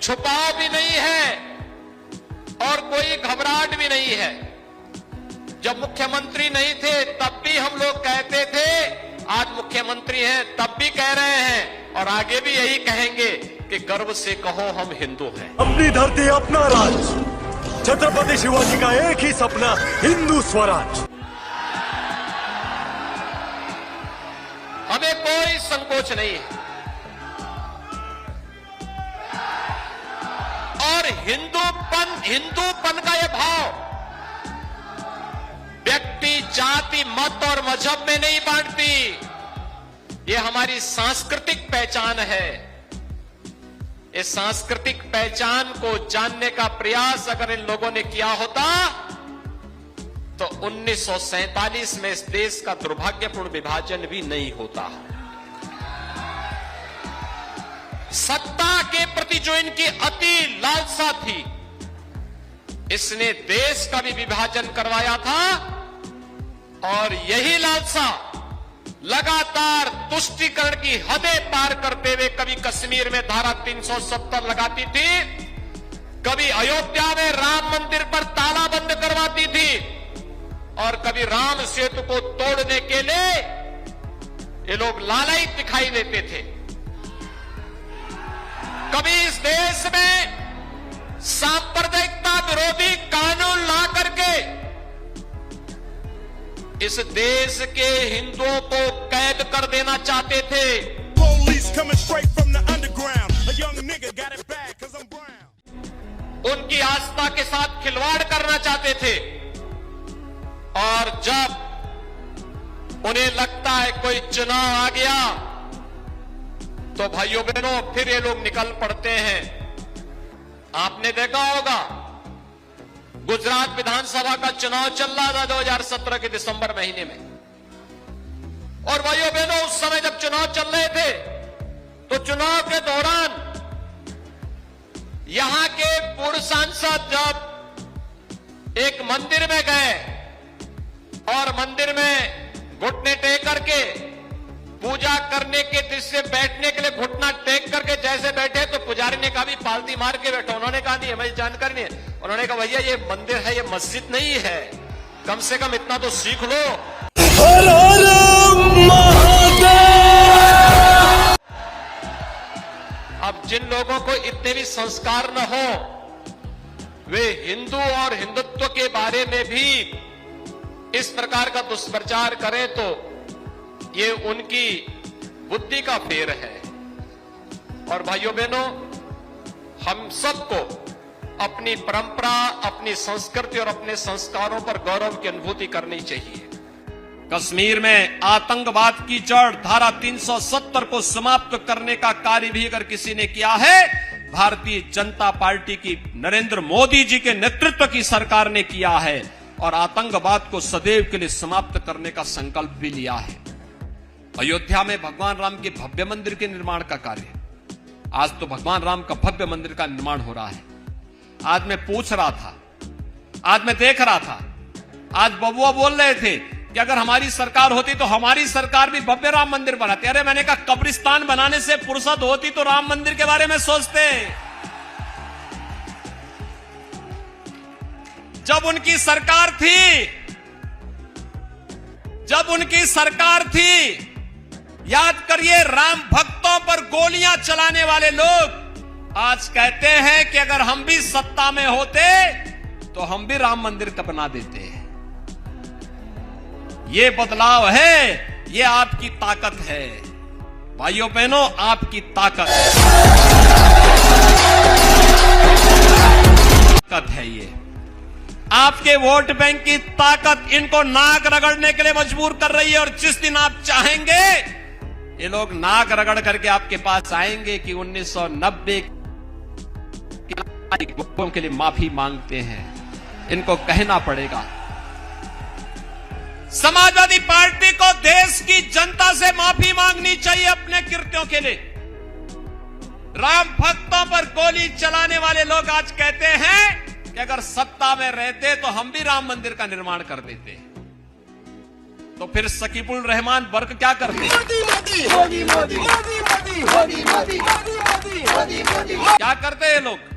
छुपाव भी नहीं है और कोई घबराहट भी नहीं है। जब मुख्यमंत्री नहीं थे तब भी हम लोग कहते थे, आज मुख्यमंत्री हैं तब भी कह रहे हैं और आगे भी यही कहेंगे कि गर्व से कहो हम हिंदू हैं। अपनी धरती अपना राज, छत्रपति शिवाजी का एक ही सपना, हिंदू स्वराज। हमें कोई संकोच नहीं है और हिंदूपन का यह भाव व्यक्ति जाति मत और मजहब में नहीं बांटती। ये हमारी सांस्कृतिक पहचान है। इस सांस्कृतिक पहचान को जानने का प्रयास अगर इन लोगों ने किया होता तो 1947 में इस देश का दुर्भाग्यपूर्ण विभाजन भी नहीं होता। सत्ता के प्रति जो इनकी अति लालसा थी, इसने देश का भी विभाजन करवाया था और यही लालसा लगातार तुष्टीकरण की हदें पार करते हुए कभी कश्मीर में धारा 370 लगाती थी, कभी अयोध्या में राम मंदिर पर ताला बंद करवाती थी और कभी राम सेतु को तोड़ने के लिए ये लोग लालायित दिखाई देते थे। कभी इस देश में सांप्रदायिकता विरोधी कानून ला करके इस देश के हिंदुओं को कैद कर देना चाहते थे। उनकी आस्था के साथ खिलवाड़ करना चाहते थे और जब उन्हें लगता है कोई चुनाव आ गया तो भाइयों बहनों फिर ये लोग निकल पड़ते हैं। आपने देखा होगा गुजरात विधानसभा का चुनाव चल रहा था 2017 के दिसंबर महीने में, और भाइयों बहनों उस समय जब चुनाव चल रहे थे तो चुनाव के दौरान यहां के पूर्व सांसद जब एक मंदिर में गए और मंदिर में घुटने टेक करके पूजा करने के दृश्य बैठने के लिए घुटना टेक करके जैसे बैठे तो पुजारी ने कहा भी पालती मार के बैठो। उन्होंने कहा नहीं हमें जानकारी नहीं है। उन्होंने कहा भैया ये मंदिर है, ये मस्जिद नहीं है, कम से कम इतना तो सीख लो। हर हर महादेव। अब जिन लोगों को इतने भी संस्कार न हो वे हिंदू और हिंदुत्व के बारे में भी इस प्रकार का दुष्प्रचार करें तो ये उनकी बुद्धि का फेर है। और भाइयों बहनों, हम सबको अपनी परंपरा, अपनी संस्कृति और अपने संस्कारों पर गौरव की अनुभूति करनी चाहिए। कश्मीर में आतंकवाद की जड़ धारा 370 को समाप्त करने का कार्य भी अगर किसी ने किया है, भारतीय जनता पार्टी की नरेंद्र मोदी जी के नेतृत्व की सरकार ने किया है और आतंकवाद को सदैव के लिए समाप्त करने का संकल्प भी लिया है। अयोध्या में भगवान राम के भव्य मंदिर के निर्माण का कार्य, आज तो भगवान राम का भव्य मंदिर का निर्माण हो रहा है। आज मैं पूछ रहा था, आज मैं देख रहा था, आज बबुआ बोल रहे थे कि अगर हमारी सरकार होती तो हमारी सरकार भी भव्य राम मंदिर बनाती। अरे मैंने कहा कब्रिस्तान बनाने से फुर्सत होती तो राम मंदिर के बारे में सोचते। जब उनकी सरकार थी, याद करिए, राम भक्तों पर गोलियां चलाने वाले लोग आज कहते हैं कि अगर हम भी सत्ता में होते तो हम भी राम मंदिर का बना देते हैं। ये बदलाव है, ये आपकी ताकत है भाइयों बहनों, आपकी ताकत है। ये आपके वोट बैंक की ताकत इनको नाक रगड़ने के लिए मजबूर कर रही है। और जिस दिन आप चाहेंगे ये लोग नाक रगड़ करके आपके पास आएंगे कि 1990 के लिए माफी मांगते हैं, इनको कहना पड़ेगा। समाजवादी पार्टी को देश की जनता से माफी मांगनी चाहिए अपने कृत्यों के लिए। राम भक्तों पर गोली चलाने वाले लोग आज कहते हैं कि अगर सत्ता में रहते तो हम भी राम मंदिर का निर्माण कर देते। तो फिर सकीबुल रहमान वर्क क्या करते? मोदी मोदी मोदी मोदी मोदी मोदी मोदी मोदी। क्या करते हैं ये लोग?